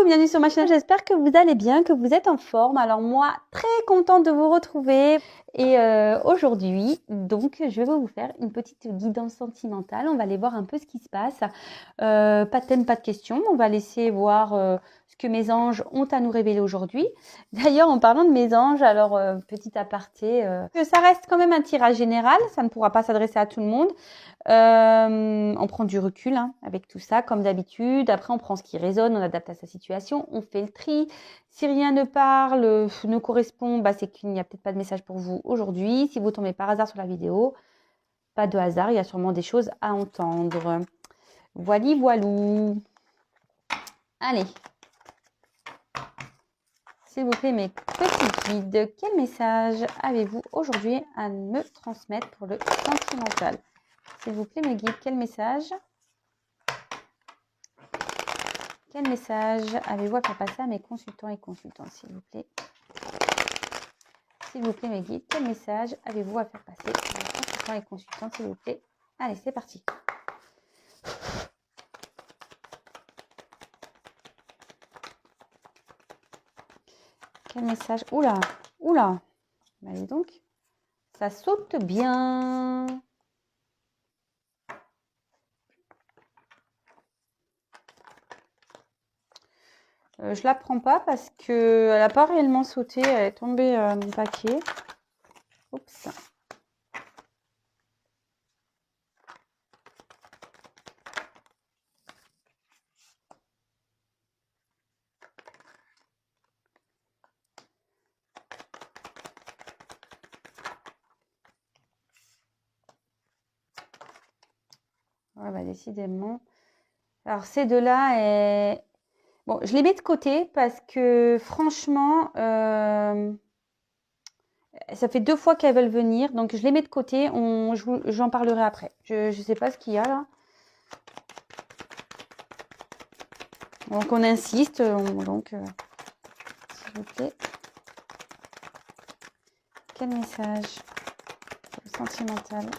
bienvenue sur ma chaîne, j'espère que vous allez bien, que vous êtes en forme. Alors moi, très contente de vous retrouver et aujourd'hui, donc je vais vous faire une petite guidance sentimentale. On va aller voir un peu ce qui se passe. Pas de thème, pas de questions, on va laisser voir ce que mes anges ont à nous révéler aujourd'hui. D'ailleurs, en parlant de mes anges, alors petit aparté, que ça reste quand même un tirage général, ça ne pourra pas s'adresser à tout le monde. On prend du recul avec tout ça, comme d'habitude. Après, on prend ce qui résonne, on adapte à sa situation, on fait le tri. Si rien ne parle, ne correspond, c'est qu'il n'y a peut-être pas de message pour vous aujourd'hui. Si vous tombez par hasard sur la vidéo, pas de hasard, il y a sûrement des choses à entendre. Voili voilou. Allez. S'il vous plaît, mes petits guides, quel message avez-vous aujourd'hui à me transmettre pour le sentimental? S'il vous plaît, mes guides, quel message avez-vous à faire passer à mes consultants et consultantes, s'il vous plaît? S'il vous plaît, mes guides, quel message avez-vous à faire passer à mes consultants et consultantes, s'il vous plaît? Allez, c'est parti. Quel message? Oula, oula. Allez donc, ça saute bien. Je la prends pas parce que elle n'a pas réellement sauté, elle est tombée mon paquet. Oups. Ouais, décidément. Alors ces deux-là, bon, je les mets de côté parce que franchement, ça fait 2 fois qu'elles veulent venir, donc je les mets de côté. J'en parlerai après. Je ne sais pas ce qu'il y a là. Donc on insiste. S'il vous plaît. Quel message sentimental?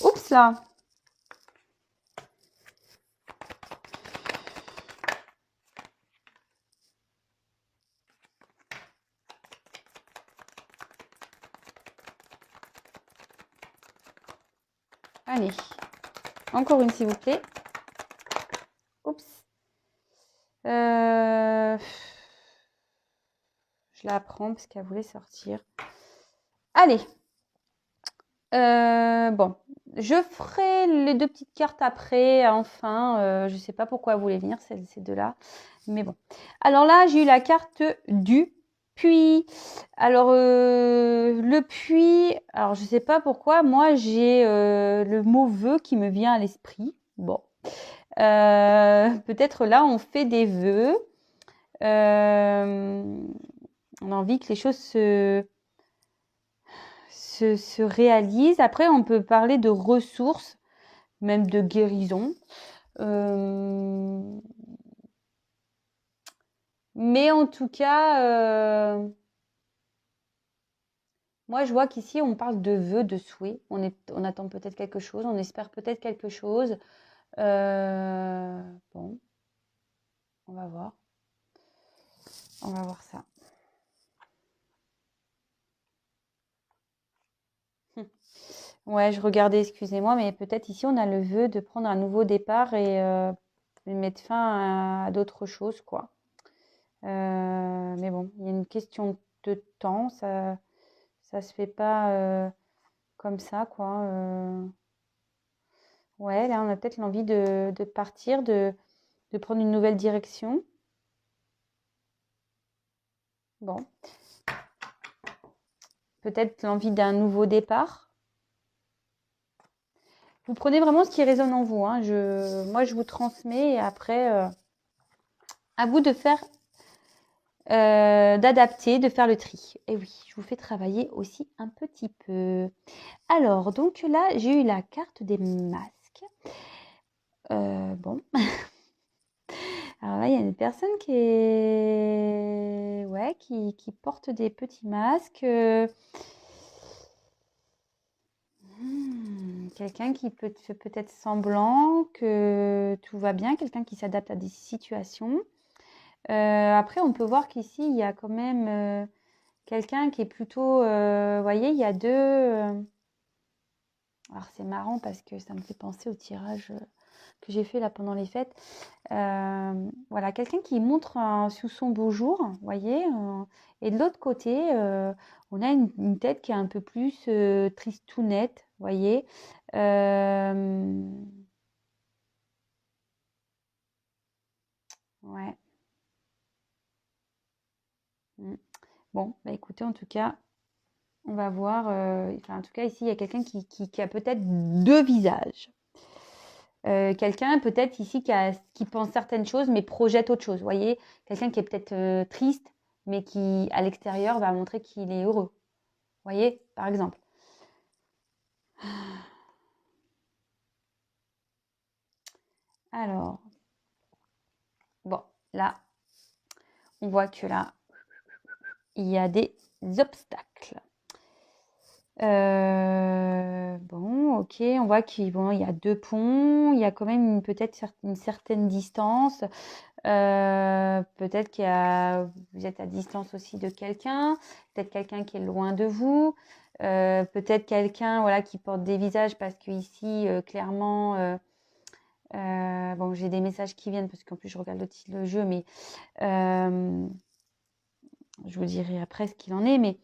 Oups là. Allez, encore une s'il vous plaît. Oups. Je la prends parce qu'elle voulait sortir. Allez. Bon, je ferai les 2 petites cartes après, enfin. Je ne sais pas pourquoi elle voulait venir, ces deux-là. Mais bon. Alors là, j'ai eu la carte du puits. Alors, le puits, alors je ne sais pas pourquoi, moi j'ai le mot vœu qui me vient à l'esprit. Bon. Peut-être là, on fait des vœux. On a envie que les choses se réalisent. Après, on peut parler de ressources, même de guérison. Mais en tout cas, moi, je vois qu'ici, on parle de vœux, de souhaits. On attend peut-être quelque chose, on espère peut-être quelque chose. Bon, on va voir. On va voir ça. Ouais, je regardais, excusez-moi, mais peut-être ici, on a le vœu de prendre un nouveau départ et mettre fin à d'autres choses, quoi. Mais bon, il y a une question de temps, ça se fait pas comme ça, quoi. Ouais, là, on a peut-être l'envie de partir, de prendre une nouvelle direction. Bon. Peut-être l'envie d'un nouveau départ. Vous prenez vraiment ce qui résonne en vous. Moi, je vous transmets et après, à vous de faire, d'adapter, de faire le tri. Et oui, je vous fais travailler aussi un petit peu. Alors, donc là, j'ai eu la carte des masques. Bon. Alors là, il y a une personne qui est... Ouais, qui porte des petits masques. Quelqu'un qui fait peut-être semblant que tout va bien, quelqu'un qui s'adapte à des situations. Après, on peut voir qu'ici, il y a quand même quelqu'un qui est plutôt... vous voyez, il y a deux... alors, c'est marrant parce que ça me fait penser au tirage que j'ai fait là pendant les fêtes. Voilà, quelqu'un qui montre sous son beau jour, vous voyez. Et de l'autre côté, on a une tête qui est un peu plus tristounette, vous voyez. Ouais. Mm. Bon, bah écoutez, en tout cas, on va voir. Enfin, en tout cas, ici, il y a quelqu'un qui a peut-être deux visages. Quelqu'un peut-être ici qui pense certaines choses mais projette autre chose. Vous voyez, quelqu'un qui est peut-être triste mais qui à l'extérieur va montrer qu'il est heureux. Vous voyez, par exemple. Alors, bon, là, on voit que là, il y a des obstacles. Bon, ok, on voit qu'il y a deux ponts, il y a quand même peut-être une certaine distance. Peut-être vous êtes à distance aussi de quelqu'un, peut-être quelqu'un qui est loin de vous, peut-être quelqu'un voilà, qui porte des visages parce que ici, clairement, bon, j'ai des messages qui viennent parce qu'en plus je regarde aussi le jeu, mais je vous dirai après ce qu'il en est, mais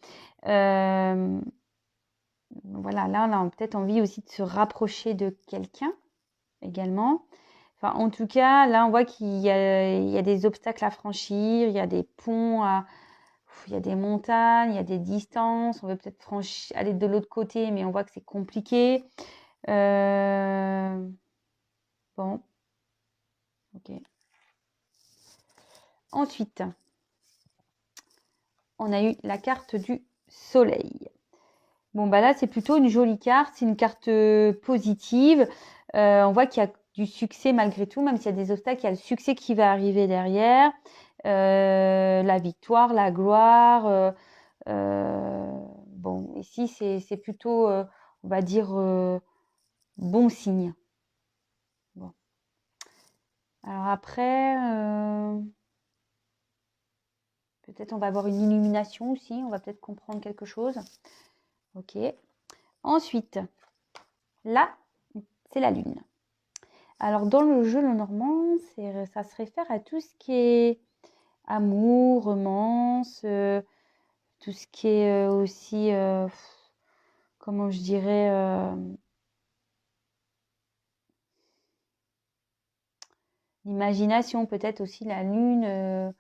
voilà, là on a peut-être envie aussi de se rapprocher de quelqu'un également. Enfin, en tout cas, là, on voit qu'il y a des obstacles à franchir, il y a des ponts il y a des montagnes, il y a des distances. On veut peut-être aller de l'autre côté, mais on voit que c'est compliqué. Bon, ok. Ensuite, on a eu la carte du soleil. Bon, bah là, c'est plutôt une jolie carte. C'est une carte positive. On voit qu'il y a du succès malgré tout, même s'il y a des obstacles, il y a le succès qui va arriver derrière. La victoire, la gloire. Bon, ici, c'est plutôt, on va dire, bon signe. Bon. Alors après, peut-être on va avoir une illumination aussi, on va peut-être comprendre quelque chose. Ok. Ensuite, là, c'est la lune. Alors dans le jeu Lenormand, ça se réfère à tout ce qui est amour, romance, tout ce qui est aussi, comment je dirais, l'imagination, peut-être aussi la lune.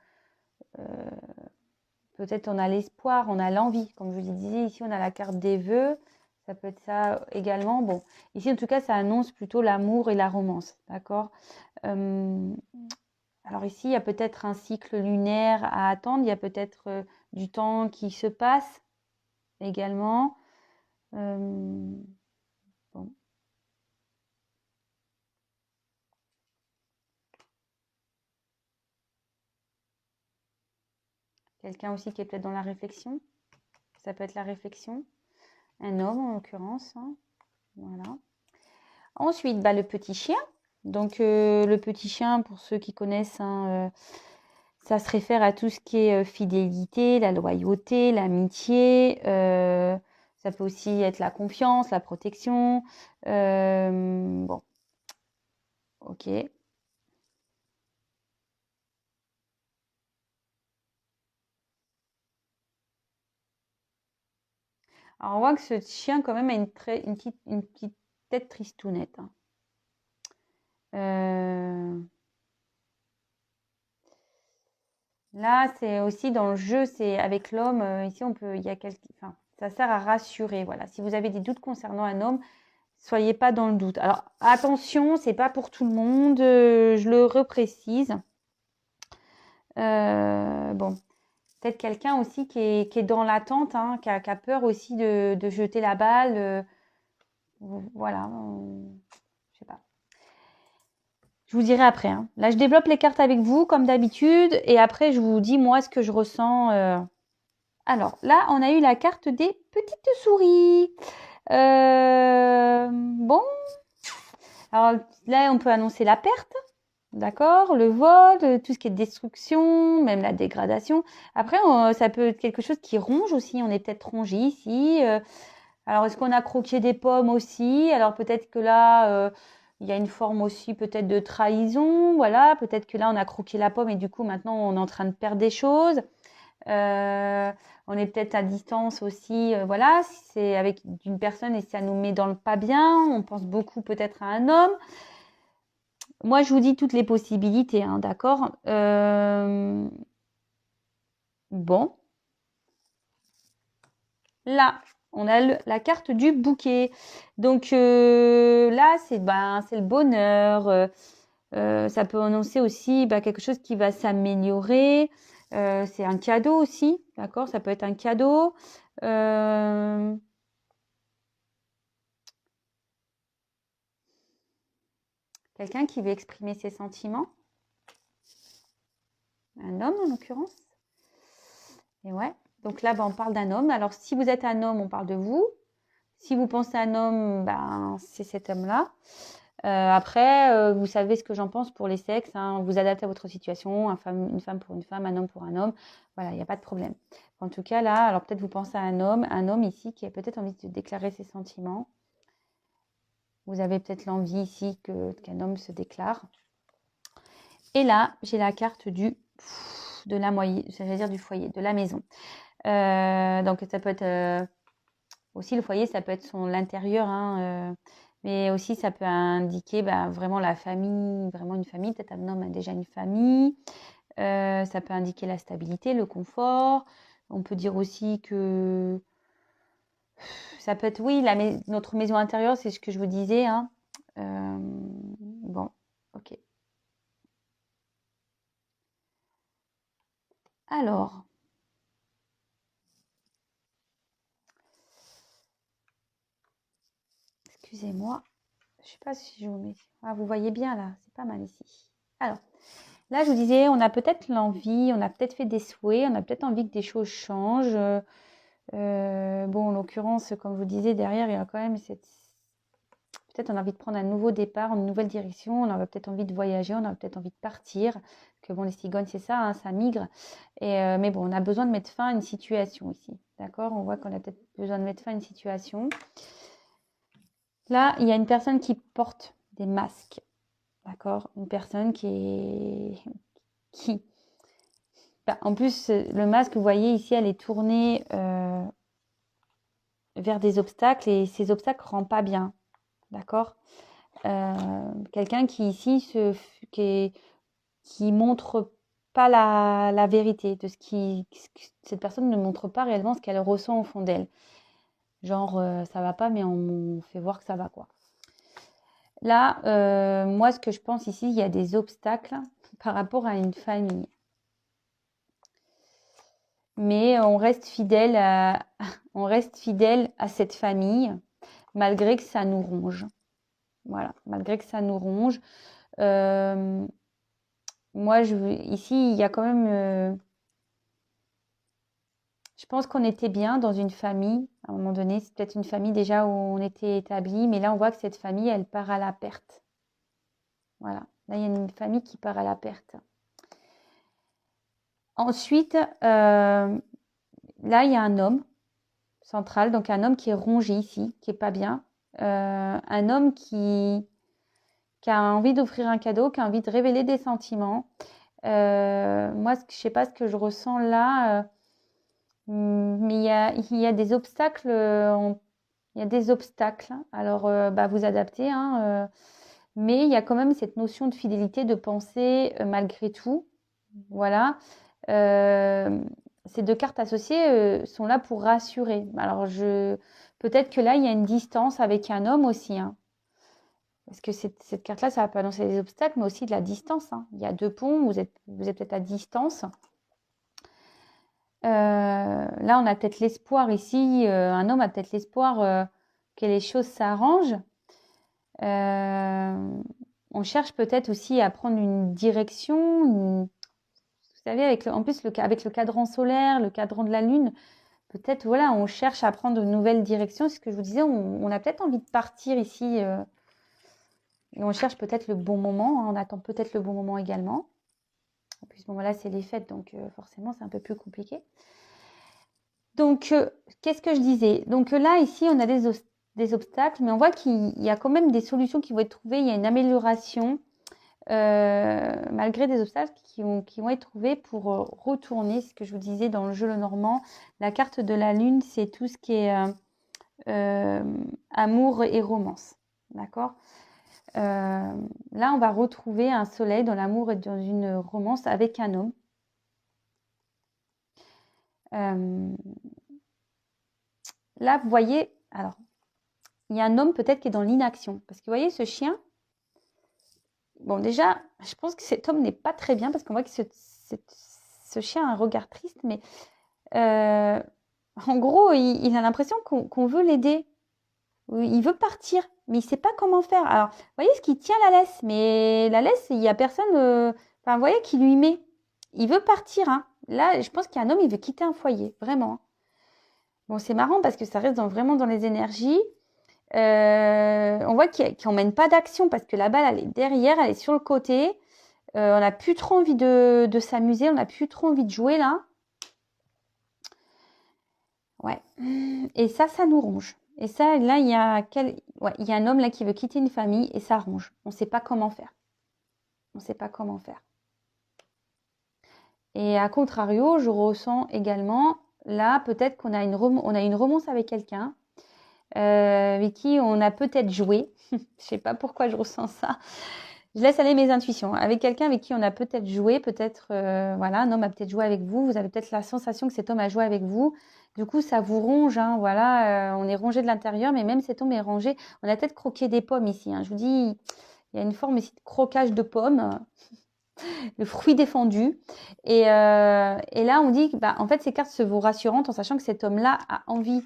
Peut-être on a l'espoir, on a l'envie. Comme je vous disais, ici on a la carte des vœux. Ça peut être ça également. Bon, ici en tout cas, ça annonce plutôt l'amour et la romance. D'accord. Alors ici, il y a peut-être un cycle lunaire à attendre. Il y a peut-être du temps qui se passe également. Bon. Quelqu'un aussi qui est peut-être dans la réflexion. Ça peut être la réflexion. Un homme en l'occurrence. Hein. Voilà. Ensuite, le petit chien. Donc, le petit chien, pour ceux qui connaissent, hein, ça se réfère à tout ce qui est fidélité, la loyauté, l'amitié. Ça peut aussi être la confiance, la protection. Bon, ok. Alors, on voit que ce chien, quand même, a une petite tête tristounette. Hein. Là, c'est aussi dans le jeu, c'est avec l'homme. Ici, il y a enfin, ça sert à rassurer. Voilà. Si vous avez des doutes concernant un homme, soyez pas dans le doute. Alors, attention, c'est pas pour tout le monde. Je le reprécise. Bon, peut-être quelqu'un aussi qui est dans l'attente, hein, qui a peur aussi de jeter la balle. Voilà. Je sais pas. Je vous dirai après. Hein. Là, je développe les cartes avec vous, comme d'habitude. Et après, je vous dis, moi, ce que je ressens. Alors, là, on a eu la carte des petites souris. Bon, alors là, on peut annoncer la perte, d'accord, le vol, tout ce qui est destruction, même la dégradation. Après, ça peut être quelque chose qui ronge aussi. On est peut-être rongé ici. Alors, est-ce qu'on a croqué des pommes aussi? Alors, peut-être que là, il y a une forme aussi peut-être de trahison. Voilà, peut-être que là, on a croqué la pomme et du coup, maintenant, on est en train de perdre des choses. On est peut-être à distance aussi. Voilà, si c'est avec une personne et ça nous met dans le pas bien, on pense beaucoup peut-être à un homme. Moi, je vous dis toutes les possibilités, hein, d'accord? Bon, là, on a la carte du bouquet. Donc là, c'est le bonheur. Ça peut annoncer aussi quelque chose qui va s'améliorer. C'est un cadeau aussi, d'accord? Ça peut être un cadeau. Quelqu'un qui veut exprimer ses sentiments. Un homme en l'occurrence. Et ouais. Donc là, on parle d'un homme. Alors si vous êtes un homme, on parle de vous. Si vous pensez à un homme, c'est cet homme-là. Après, vous savez ce que j'en pense pour les sexes. Hein. Vous adaptez à votre situation. Une femme pour une femme, un homme pour un homme. Voilà, il n'y a pas de problème. En tout cas, là, alors peut-être vous pensez à un homme ici qui a peut-être envie de déclarer ses sentiments. Vous avez peut-être l'envie ici qu'un homme se déclare. Et là, j'ai la carte de la moyenne, j'allais dire du foyer, de la maison. Donc ça peut être aussi le foyer, ça peut être l'intérieur, hein, mais aussi ça peut indiquer vraiment la famille, vraiment une famille. Peut-être un homme a déjà une famille. Ça peut indiquer la stabilité, le confort. On peut dire aussi que ça peut être, oui, notre maison intérieure, c'est ce que je vous disais. Hein. Bon, ok. Alors, excusez-moi, je sais pas si je vous mets. Ah, vous voyez bien là, c'est pas mal ici. Alors, là, je vous disais, on a peut-être l'envie, on a peut-être fait des souhaits, on a peut-être envie que des choses changent. Bon, en l'occurrence, comme je vous disais, derrière, il y a quand même peut-être on a envie de prendre un nouveau départ, une nouvelle direction, on a peut-être envie de voyager, on a peut-être envie de partir. Que bon, les cigognes, c'est ça, hein, ça migre. Mais bon, on a besoin de mettre fin à une situation ici. D'accord? On voit qu'on a peut-être besoin de mettre fin à une situation. Là, il y a une personne qui porte des masques. D'accord? Une personne qui en plus, le masque, vous voyez ici, elle est tournée vers des obstacles et ces obstacles ne rendent pas bien. D'accord? Quelqu'un qui ici qui montre pas la vérité de cette personne ne montre pas réellement ce qu'elle ressent au fond d'elle. Genre, ça va pas, mais on fait voir que ça va, quoi. Là, moi, ce que je pense ici, il y a des obstacles par rapport à une famille. Mais on reste fidèle à cette famille, malgré que ça nous ronge. Voilà, malgré que ça nous ronge. Moi, ici, il y a quand même. Je pense qu'on était bien dans une famille. À un moment donné, c'est peut-être une famille déjà où on était établi, mais là, on voit que cette famille, elle part à la perte. Voilà. Là, il y a une famille qui part à la perte. Ensuite, là, il y a un homme central, donc un homme qui est rongé ici, qui est pas bien. Un homme qui a envie d'offrir un cadeau, qui a envie de révéler des sentiments. Moi, je sais pas ce que je ressens là, mais il y a des obstacles. Il y a des obstacles. Alors, vous adaptez, hein, mais il y a quand même cette notion de fidélité, de penser malgré tout. Voilà. Ces deux cartes associées sont là pour rassurer. Alors, peut-être que là, il y a une distance avec un homme aussi. Hein. Parce que cette carte-là, ça peut annoncer des obstacles, mais aussi de la distance. Hein. Il y a deux ponts, vous êtes peut-être à distance. Là, on a peut-être l'espoir ici, un homme a peut-être l'espoir que les choses s'arrangent. On cherche peut-être aussi à prendre une direction. Vous savez, en plus, avec le cadran solaire, le cadran de la Lune, peut-être, voilà, on cherche à prendre une nouvelle direction. C'est ce que je vous disais, on a peut-être envie de partir ici. Et on cherche peut-être le bon moment. Hein, on attend peut-être le bon moment également. En plus, bon, voilà, c'est les fêtes, donc forcément, c'est un peu plus compliqué. Donc, qu'est-ce que je disais? Donc là, ici, on a des obstacles, mais on voit qu'il y a quand même des solutions qui vont être trouvées. Il y a une amélioration, malgré des obstacles qui vont être trouvés pour retourner. Ce que je vous disais dans le jeu Lenormand. La carte de la lune, c'est tout ce qui est amour et romance. D'accord? Là, on va retrouver un soleil dans l'amour et dans une romance avec un homme. Là, vous voyez, alors, il y a un homme peut-être qui est dans l'inaction. Parce que vous voyez, ce chien, bon, déjà, je pense que cet homme n'est pas très bien parce qu'on voit que ce chien a un regard triste, mais en gros, il a l'impression qu'on veut l'aider. Il veut partir, mais il ne sait pas comment faire. Alors, vous voyez ce qui tient la laisse, mais la laisse, il n'y a personne, enfin, vous voyez, qui lui met. Il veut partir. Hein. Là, je pense qu'il y a un homme, il veut quitter un foyer, vraiment. Bon, c'est marrant parce que ça reste vraiment dans les énergies. On voit qu'il n'emmène pas d'action parce que la balle, elle est derrière, elle est sur le côté. On n'a plus trop envie de s'amuser, on n'a plus trop envie de jouer là. Ouais. Et ça nous ronge. Et ça, là, il y a un homme là qui veut quitter une famille et ça ronge. On ne sait pas comment faire. On ne sait pas comment faire. Et à contrario, je ressens également, là, peut-être qu'on a une romance avec quelqu'un avec qui on a peut-être joué. Je ne sais pas pourquoi je ressens ça. Je laisse aller mes intuitions. Avec quelqu'un avec qui on a peut-être joué, peut-être, voilà, un homme a peut-être joué avec vous. Vous avez peut-être la sensation que cet homme a joué avec vous. Du coup, ça vous ronge, hein, voilà. On est rongé de l'intérieur, mais même cet homme est rongé. On a peut-être croqué des pommes ici. Hein. Je vous dis, il y a une forme ici de croquage de pommes, le fruit défendu. Et là, on dit que, bah, en fait, ces cartes se vous rassurantes en sachant que cet homme-là a envie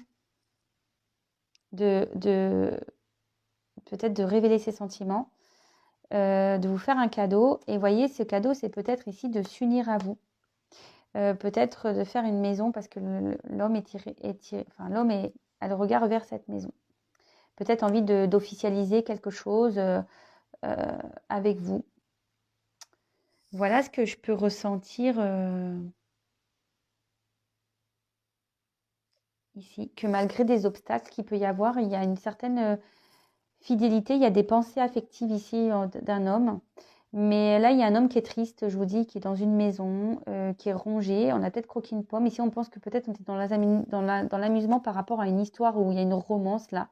de peut-être de révéler ses sentiments. De vous faire un cadeau. Et voyez, ce cadeau, c'est peut-être ici de s'unir à vous. Peut-être de faire une maison parce que l'homme l'homme a le regard vers cette maison. Peut-être envie d'officialiser quelque chose avec vous. Voilà ce que je peux ressentir ici. Que malgré des obstacles qu'il peut y avoir, il y a une certaine fidélité, il y a des pensées affectives ici d'un homme. Mais là, il y a un homme qui est triste, je vous dis, qui est dans une maison, qui est rongé. On a peut-être croqué une pomme. Ici, on pense que peut-être on était dans l'amusement par rapport à une histoire où il y a une romance là.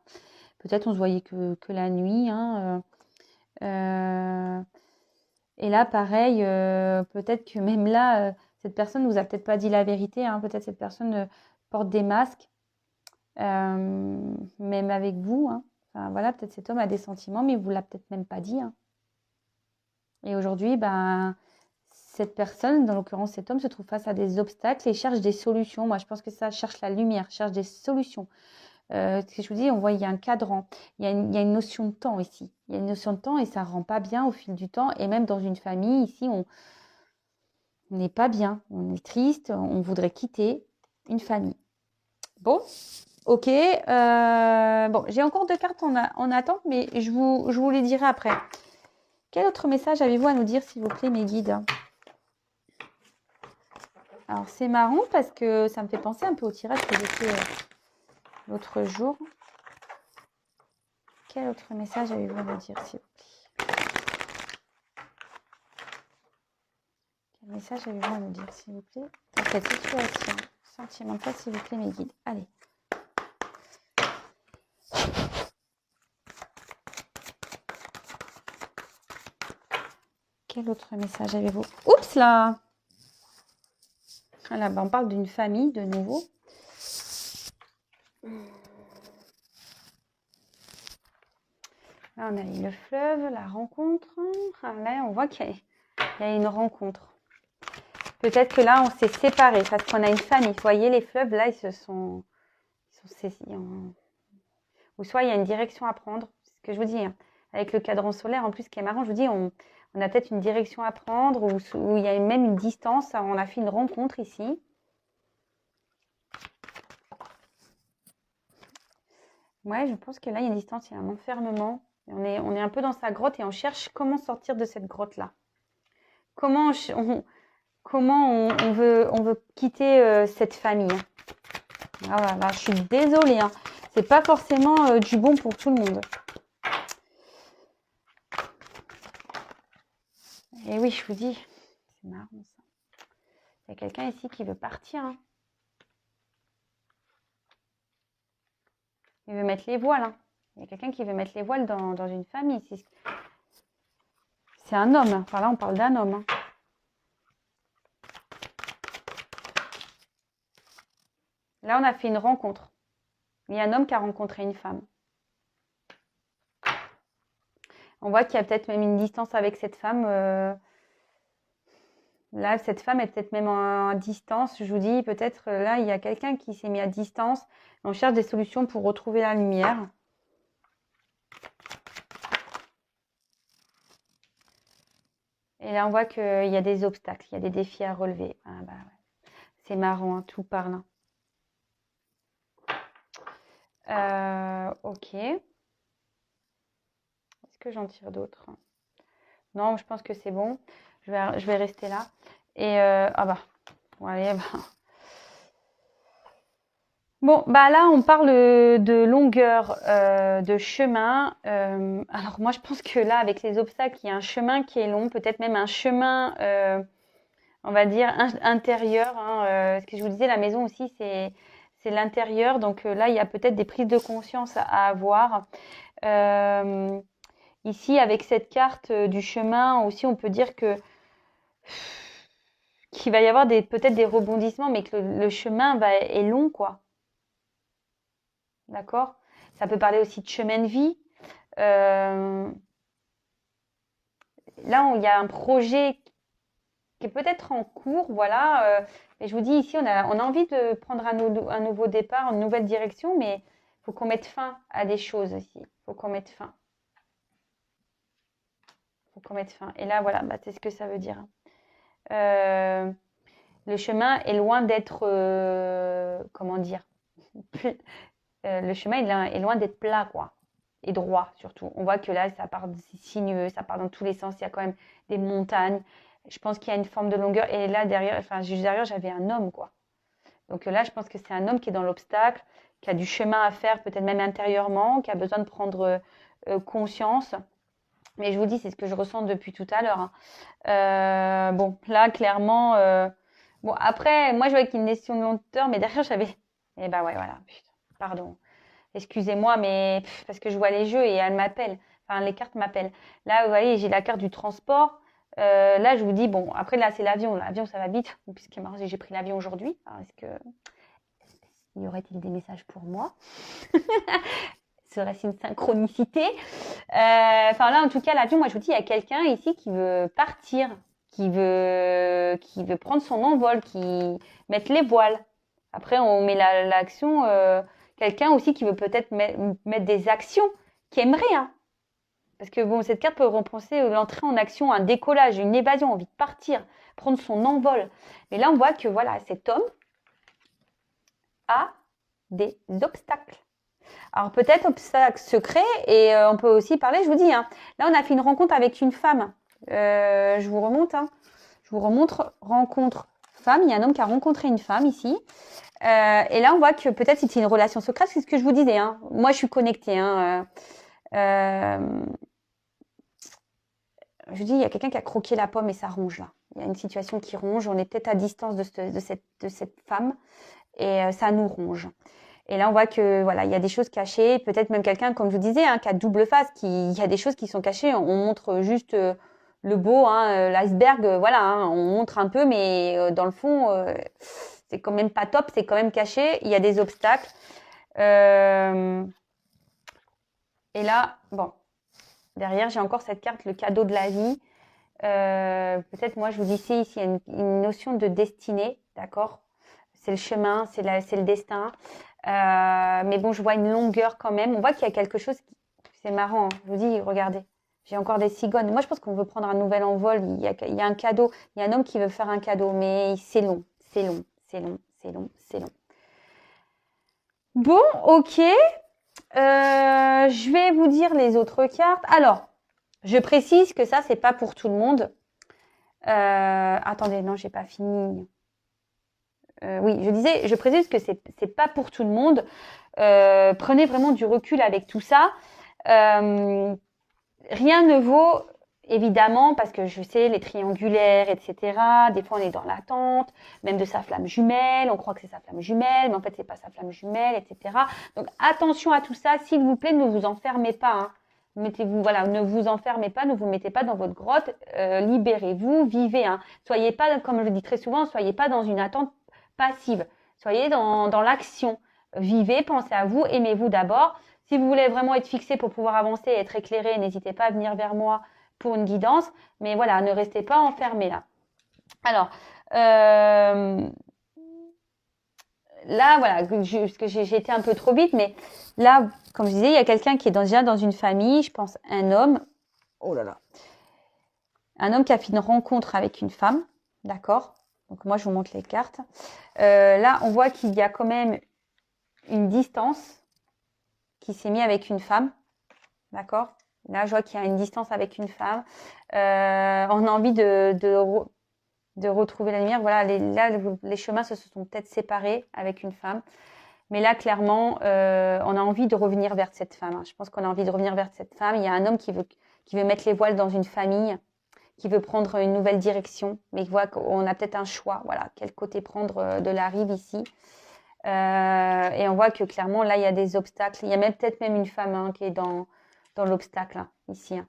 Peut-être on se voyait que la nuit. Hein, et là, pareil, peut-être que même là, cette personne ne vous a peut-être pas dit la vérité. Hein, peut-être cette personne porte des masques, même avec vous. Hein. Enfin, voilà, peut-être cet homme a des sentiments, mais il vous l'a peut-être même pas dit. Hein. Et aujourd'hui, ben, cette personne, dans l'occurrence cet homme, se trouve face à des obstacles et cherche des solutions. Moi, je pense que ça cherche la lumière, cherche des solutions. Ce que je vous dis, on voit, il y a un cadran, il y a une notion de temps ici. Il y a une notion de temps et ça ne rend pas bien au fil du temps. Et même dans une famille, ici, on n'est pas bien. On est triste, on voudrait quitter une famille. Bon, ok. Bon, j'ai encore 2 cartes en attente, mais je vous les dirai après. Quel autre message avez-vous à nous dire, s'il vous plaît, mes guides? Alors, c'est marrant parce que ça me fait penser un peu au tirage que j'ai fait l'autre jour. Quel autre message avez-vous à nous dire, s'il vous plaît? Quel message avez-vous à nous dire, s'il vous plaît, dans cette situation sentimentale, s'il vous plaît, mes guides? Allez. Quel autre message avez-vous? Oups là! Voilà, ben on parle d'une famille de nouveau. Là, on a eu le fleuve, la rencontre. Là, on voit qu'il y a une rencontre. Peut-être que là, on s'est séparés parce qu'on a une famille. Vous voyez, les fleuves, là, ils sont saisis. Ou soit il y a une direction à prendre. C'est ce que je vous dis. Hein. Avec le cadran solaire, en plus, ce qui est marrant, je vous dis, on a peut-être une direction à prendre ou il y a même une distance. On a fait une rencontre ici. Ouais, je pense que là, il y a une distance, il y a un enfermement. Et on est un peu dans sa grotte et on cherche comment sortir de cette grotte-là. Comment on veut quitter cette famille. Ah là là, je suis désolée, hein. C'est pas forcément du bon pour tout le monde. Et oui, je vous dis, c'est marrant ça. Il y a quelqu'un ici qui veut partir, hein. Il veut mettre les voiles, hein. Il y a quelqu'un qui veut mettre les voiles dans une famille. C'est un homme. Enfin là, on parle d'un homme, hein. Là, on a fait une rencontre. Il y a un homme qui a rencontré une femme. On voit qu'il y a peut-être même une distance avec cette femme. Là, cette femme est peut-être même à distance. Je vous dis, peut-être là, il y a quelqu'un qui s'est mis à distance. On cherche des solutions pour retrouver la lumière. Et là, on voit qu'il y a des obstacles, il y a des défis à relever. Ah bah ouais. C'est marrant, hein, tout parle. Ok. Est-ce que j'en tire d'autres? Non, je pense que c'est bon. Je vais rester là. Et ah bah, bon, allez, bah. Bon, bah là, on parle de longueur de chemin. Alors moi, je pense que là, avec les obstacles, il y a un chemin qui est long, peut-être même un chemin, on va dire, intérieur, hein. Ce que je vous disais, la maison aussi, c'est l'intérieur. Donc là, il y a peut-être des prises de conscience à avoir. Ici, avec cette carte du chemin aussi, on peut dire qu'il va y avoir peut-être des rebondissements, mais que le chemin est long, quoi. D'accord? Ça peut parler aussi de chemin de vie. Euh, Là, il y a un projet qui est peut-être en cours, voilà. Mais je vous dis, ici, on a envie de prendre un nouveau départ, une nouvelle direction, mais il faut qu'on mette fin à des choses aussi. Il faut qu'on mette fin. Faut qu'on mette fin. Et là, voilà, bah, c'est ce que ça veut dire. Le chemin est loin d'être, comment dire, le chemin est loin d'être plat, quoi. Et droit, surtout. On voit que là, ça part sinueux, ça part dans tous les sens. Il y a quand même des montagnes. Je pense qu'il y a une forme de longueur. Et là, derrière, enfin, juste derrière, j'avais un homme, quoi. Donc là, je pense que c'est un homme qui est dans l'obstacle, qui a du chemin à faire, peut-être même intérieurement, qui a besoin de prendre conscience. Mais je vous dis, c'est ce que je ressens depuis tout à l'heure, hein. Bon, là, clairement, bon, après, moi, je vois qu'il y a une notion de lenteur, mais derrière, j'avais. Eh ben ouais, voilà. Putain, pardon. Excusez-moi, mais parce que je vois les jeux et elles m'appellent. Enfin, les cartes m'appellent. Là, vous voyez, j'ai la carte du transport. Là, je vous dis, bon, après, là, c'est l'avion. L'avion, ça va vite. Puisque marrant, j'ai pris l'avion aujourd'hui. Est-ce que y aurait-il des messages pour moi? Serait-ce une synchronicité? Enfin, là, en tout cas, l'avion, moi, je vous dis, il y a quelqu'un ici qui veut partir, qui veut prendre son envol, qui mettre les voiles. Après, on met l'action. Quelqu'un aussi qui veut peut-être mettre des actions, qui aimerait, hein. Parce que bon, cette carte peut repenser l'entrée en action, un décollage, une évasion, envie de partir, prendre son envol. Mais là, on voit que voilà, cet homme a des obstacles. Alors peut-être obstacle secret et on peut aussi parler, je vous dis, hein, là on a fait une rencontre avec une femme. Je vous remonte, hein, je vous remontre rencontre femme. Il y a un homme qui a rencontré une femme ici. Et là on voit que peut-être c'était une relation secrète, c'est ce que je vous disais, hein. Moi je suis connectée, hein. Je dis, il y a quelqu'un qui a croqué la pomme et ça ronge là. Il y a une situation qui ronge. On est peut-être à distance de cette femme et ça nous ronge. Et là, on voit que voilà, il y a des choses cachées. Peut-être même quelqu'un, comme je vous disais, hein, qui a double face. Il y a des choses qui sont cachées. On montre juste le beau, hein, l'iceberg. Voilà, hein, on montre un peu, mais dans le fond, c'est quand même pas top. C'est quand même caché. Il y a des obstacles. Et là, bon. Derrière, j'ai encore cette carte, le cadeau de la vie. Peut-être, moi, je vous dis ici, il y a une notion de destinée, d'accord? C'est le chemin, c'est le destin. Mais bon, je vois une longueur quand même. On voit qu'il y a quelque chose qui... C'est marrant, hein. Je vous dis, regardez, j'ai encore des cigognes. Moi, je pense qu'on veut prendre un nouvel envol. Il y a un cadeau. Il y a un homme qui veut faire un cadeau, mais c'est long, c'est long, c'est long, c'est long, c'est long. Bon, ok. Je vais vous dire les autres cartes. Alors, je précise que ça, c'est pas pour tout le monde. Attendez, non, j'ai pas fini. Oui, je disais, je précise que c'est pas pour tout le monde. Prenez vraiment du recul avec tout ça. Rien ne vaut, évidemment, parce que je sais, les triangulaires, etc. Des fois, on est dans l'attente, même de sa flamme jumelle. On croit que c'est sa flamme jumelle, mais en fait, c'est pas sa flamme jumelle, etc. Donc, attention à tout ça. S'il vous plaît, ne vous enfermez pas. Hein. Mettez-vous, voilà, ne vous enfermez pas, ne vous mettez pas dans votre grotte. Libérez-vous, vivez. Hein. Soyez pas, comme je le dis très souvent, soyez pas dans une attente passive. Soyez dans l'action. Vivez, pensez à vous, aimez-vous d'abord. Si vous voulez vraiment être fixé pour pouvoir avancer et être éclairé, n'hésitez pas à venir vers moi pour une guidance. Mais voilà, ne restez pas enfermé là. Alors, là, voilà, parce que j'ai été un peu trop vite, mais là, comme je disais, il y a quelqu'un qui est déjà dans une famille, je pense un homme. Oh là là. Un homme qui a fait une rencontre avec une femme, d'accord? Donc moi, je vous montre les cartes. Là, on voit qu'il y a quand même une distance qui s'est mis avec une femme, d'accord? Là, je vois qu'il y a une distance avec une femme. On a envie de retrouver la lumière. Voilà, là, les chemins se sont peut-être séparés avec une femme. Mais là, clairement, on a envie de revenir vers cette femme. Hein. Je pense qu'on a envie de revenir vers cette femme. Il y a un homme qui veut mettre les voiles dans une famille, qui veut prendre une nouvelle direction, mais qui voit qu'on a peut-être un choix. Voilà, quel côté prendre de la rive ici. Et on voit que clairement, là, il y a des obstacles. Il y a même peut-être même une femme hein, qui est dans l'obstacle, hein, ici. Hein,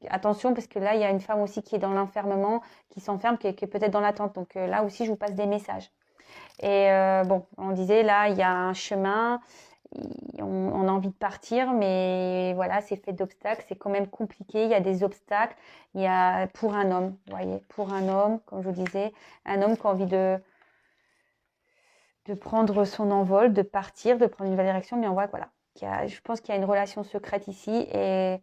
attention, parce que là, il y a une femme aussi qui est dans l'enfermement, qui s'enferme, qui est peut-être dans l'attente. Donc là aussi, je vous passe des messages. Et bon, on disait, là, il y a un chemin, on a envie de partir, mais voilà, c'est fait d'obstacles, c'est quand même compliqué, il y a des obstacles. Il y a pour un homme, vous voyez, pour un homme, comme je vous disais, un homme qui a envie de prendre son envol, de partir, de prendre une nouvelle direction, mais on voit voilà, je pense qu'il y a une relation secrète ici et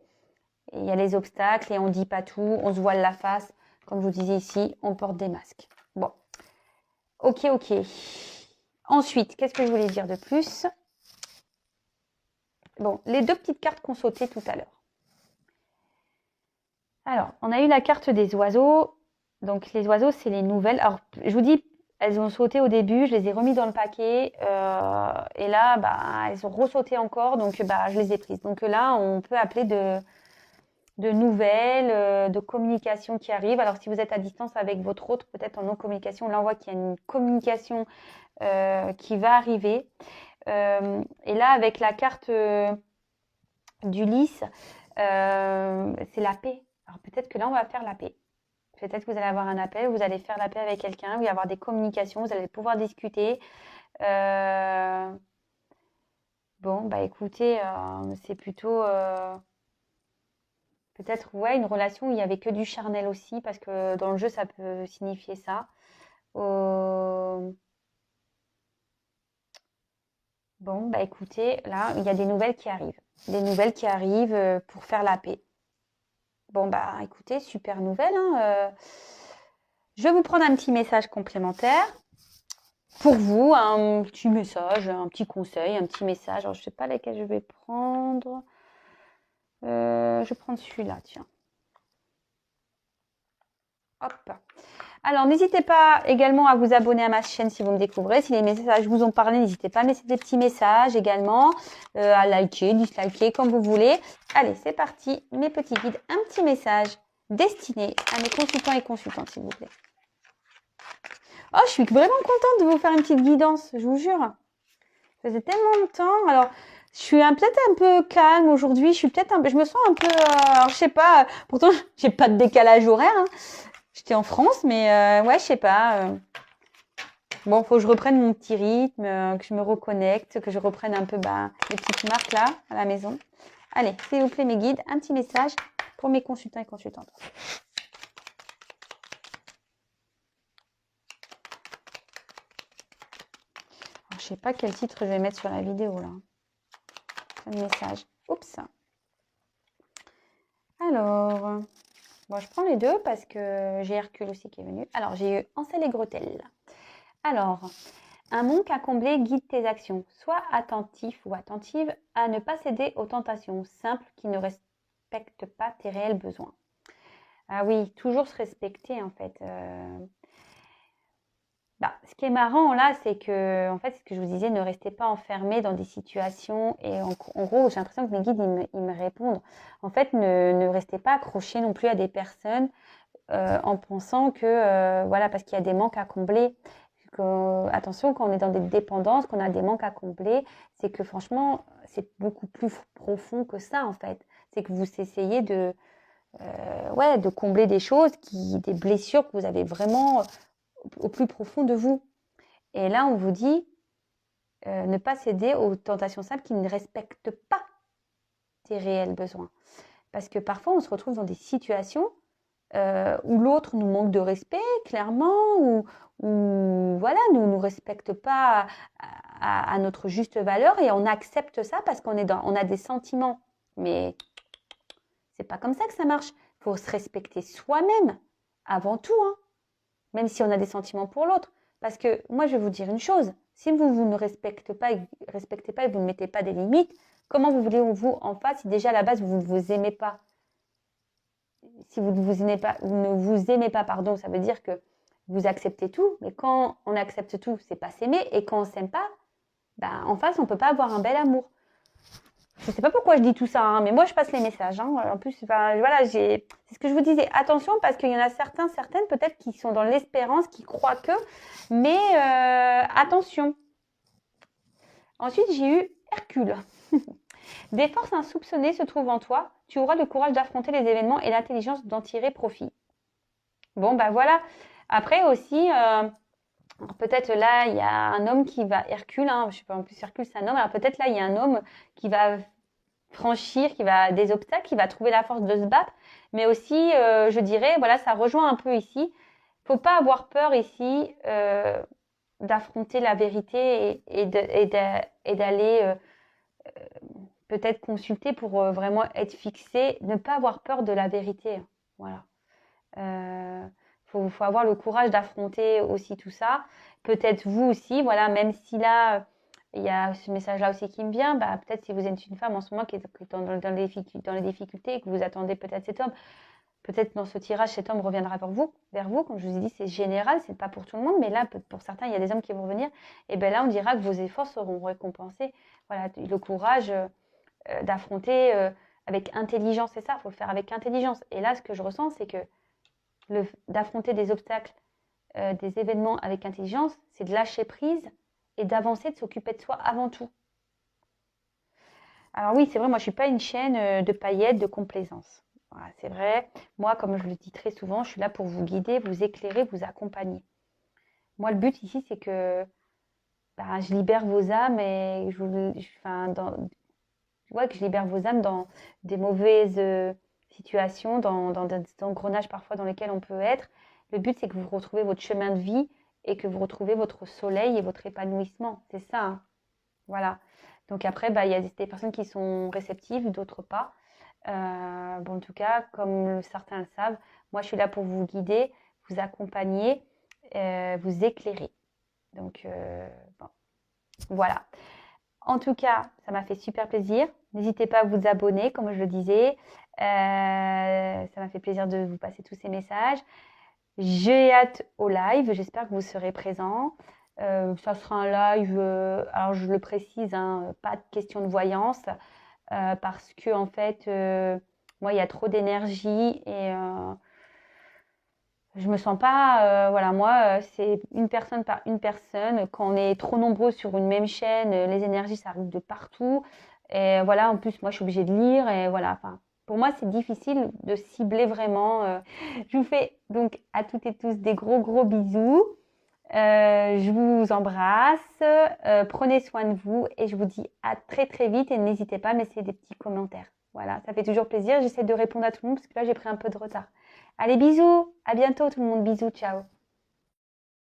il y a les obstacles et on dit pas tout, on se voile la face, comme je vous disais ici, on porte des masques. Bon, ok. Ensuite, qu'est-ce que je voulais dire de plus? Bon, les deux petites cartes qu'on sautait tout à l'heure. Alors, on a eu la carte des oiseaux. Donc, les oiseaux, c'est les nouvelles. Alors, je vous dis, elles ont sauté au début, je les ai remis dans le paquet. Et là, bah, elles ont ressauté encore, donc bah, je les ai prises. Donc là, on peut appeler de nouvelles, de communication qui arrivent. Alors, si vous êtes à distance avec votre hôte, peut-être en non-communication, là, on voit qu'il y a une communication qui va arriver. Et là, avec la carte d'Ulysse, c'est la paix. Alors, peut-être que là, on va faire la paix. Peut-être que vous allez avoir un appel, vous allez faire la paix avec quelqu'un, vous allez avoir des communications, vous allez pouvoir discuter. Bon, bah écoutez, c'est plutôt peut-être ouais, une relation où il n'y avait que du charnel aussi, parce que dans le jeu, ça peut signifier ça. Bon, bah écoutez, là, il y a des nouvelles qui arrivent. Des nouvelles qui arrivent pour faire la paix. Bon, bah écoutez, super nouvelle. Hein, je vais vous prendre un petit message complémentaire. Pour vous, un petit message, un petit conseil, un petit message. Alors, je ne sais pas lesquels je vais prendre. Je vais prendre celui-là, tiens. Hop. Alors, n'hésitez pas également à vous abonner à ma chaîne si vous me découvrez. Si les messages vous ont parlé, n'hésitez pas à mettre des petits messages également, à liker, disliker, comme vous voulez. Allez, c'est parti. Mes petits guides, un petit message destiné à mes consultants et consultantes, s'il vous plaît. Oh, je suis vraiment contente de vous faire une petite guidance, je vous jure. Ça faisait tellement longtemps. Alors, je suis peut-être un peu calme aujourd'hui. Je me sens un peu, alors, je sais pas. Pourtant, j'ai pas de décalage horaire. Hein. J'étais en France, mais ouais, je sais pas. Bon, faut que je reprenne mon petit rythme, que je me reconnecte, que je reprenne un peu les petites marques là à la maison. Allez, s'il vous plaît, mes guides, un petit message pour mes consultants et consultantes. Alors, je sais pas quel titre je vais mettre sur la vidéo là. Un message. Oups. Alors, bon, je prends les deux parce que j'ai Hercule aussi qui est venu. Alors, j'ai eu Ansel et Gretel. Alors, Un manque à combler guide tes actions. Sois attentif ou attentive à ne pas céder aux tentations simples qui ne respectent pas tes réels besoins. Ah oui, toujours se respecter en fait. Ce qui est marrant là, c'est que, en fait, ce que je vous disais, ne restez pas enfermés dans des situations. Et en gros, j'ai l'impression que mes guides, ils me répondent. En fait, ne restez pas accrochés non plus à des personnes en pensant que, voilà, parce qu'il y a des manques à combler. Attention, quand on est dans des dépendances, qu'on a des manques à combler, c'est que franchement, c'est beaucoup plus profond que ça, en fait. C'est que vous essayez de combler des choses, des blessures que vous avez vraiment au plus profond de vous. Et là, on vous dit ne pas céder aux tentations simples qui ne respectent pas tes réels besoins. Parce que parfois, on se retrouve dans des situations où l'autre nous manque de respect, clairement, ou voilà, nous respecte pas à notre juste valeur et on accepte ça parce qu'on a des sentiments. Mais c'est pas comme ça que ça marche. Il faut se respecter soi-même avant tout, hein, même si on a des sentiments pour l'autre. Parce que moi, je vais vous dire une chose, si vous ne respectez pas et vous ne mettez pas des limites, comment vous voulez-vous en face si déjà à la base vous ne vous aimez pas? Si vous ne vous aimez pas, pardon, ça veut dire que vous acceptez tout, mais quand on accepte tout, c'est pas s'aimer, et quand on s'aime pas, en face, on peut pas avoir un bel amour. Je sais pas pourquoi je dis tout ça, hein, mais moi je passe les messages. Hein. En plus, voilà, c'est ce que je vous disais. Attention, parce qu'il y en a certaines peut-être qui sont dans l'espérance, qui croient que, mais attention. Ensuite, j'ai eu Hercule. Des forces insoupçonnées se trouvent en toi. Tu auras le courage d'affronter les événements et l'intelligence d'en tirer profit. Bon, voilà. Après aussi, peut-être là, il y a un homme qui va, Hercule, hein, je sais pas, en plus Hercule c'est un homme, alors peut-être là, il y a un homme qui va franchir, qui va des obstacles, qui va trouver la force de se battre, mais aussi, je dirais, voilà, ça rejoint un peu ici. Faut pas avoir peur ici d'affronter la vérité et d'aller peut-être consulter pour vraiment être fixé, ne pas avoir peur de la vérité. Voilà. Faut avoir le courage d'affronter aussi tout ça. Peut-être vous aussi, voilà, même si là, il y a ce message-là aussi qui me vient, peut-être si vous êtes une femme en ce moment qui est dans les difficultés et que vous attendez peut-être cet homme, peut-être dans ce tirage, cet homme reviendra vers vous. Comme je vous ai dit, c'est général, c'est pas pour tout le monde, mais là, pour certains, il y a des hommes qui vont revenir. Et bien là, on dira que vos efforts seront récompensés. Voilà, le courage d'affronter avec intelligence, c'est ça, il faut le faire avec intelligence. Et là, ce que je ressens, c'est que d'affronter des obstacles, des événements avec intelligence, c'est de lâcher prise et d'avancer, de s'occuper de soi avant tout. Alors oui, c'est vrai, moi je suis pas une chaîne de paillettes, de complaisance. Voilà, c'est vrai. Moi, comme je le dis très souvent, je suis là pour vous guider, vous éclairer, vous accompagner. Moi, le but ici, c'est que je libère vos âmes et que je libère vos âmes dans des mauvaises situations, dans des engrenages parfois dans lesquels on peut être. Le but, c'est que vous retrouvez votre chemin de vie et que vous retrouvez votre soleil et votre épanouissement. C'est ça, hein. Voilà. Donc après, il y a des personnes qui sont réceptives, d'autres pas. En tout cas, comme certains le savent, moi, je suis là pour vous guider, vous accompagner, vous éclairer. Donc, voilà. En tout cas, ça m'a fait super plaisir. N'hésitez pas à vous abonner, comme je le disais. Ça m'a fait plaisir de vous passer tous ces messages. J'ai hâte au live. J'espère que vous serez présents. Ça sera un live, alors je le précise, hein, pas de question de voyance, parce que en fait, moi, il y a trop d'énergie et je me sens pas, voilà, moi, c'est une personne par une personne. Quand on est trop nombreux sur une même chaîne, les énergies, ça arrive de partout. Et voilà, en plus, moi, je suis obligée de lire. Et voilà, enfin, pour moi, c'est difficile de cibler vraiment. Je vous fais donc à toutes et tous des gros, gros bisous. Je vous embrasse. Prenez soin de vous. Et je vous dis à très, très vite. Et n'hésitez pas à me laisser des petits commentaires. Voilà, ça fait toujours plaisir. J'essaie de répondre à tout le monde parce que là, j'ai pris un peu de retard. Allez, bisous, à bientôt tout le monde, bisous, ciao.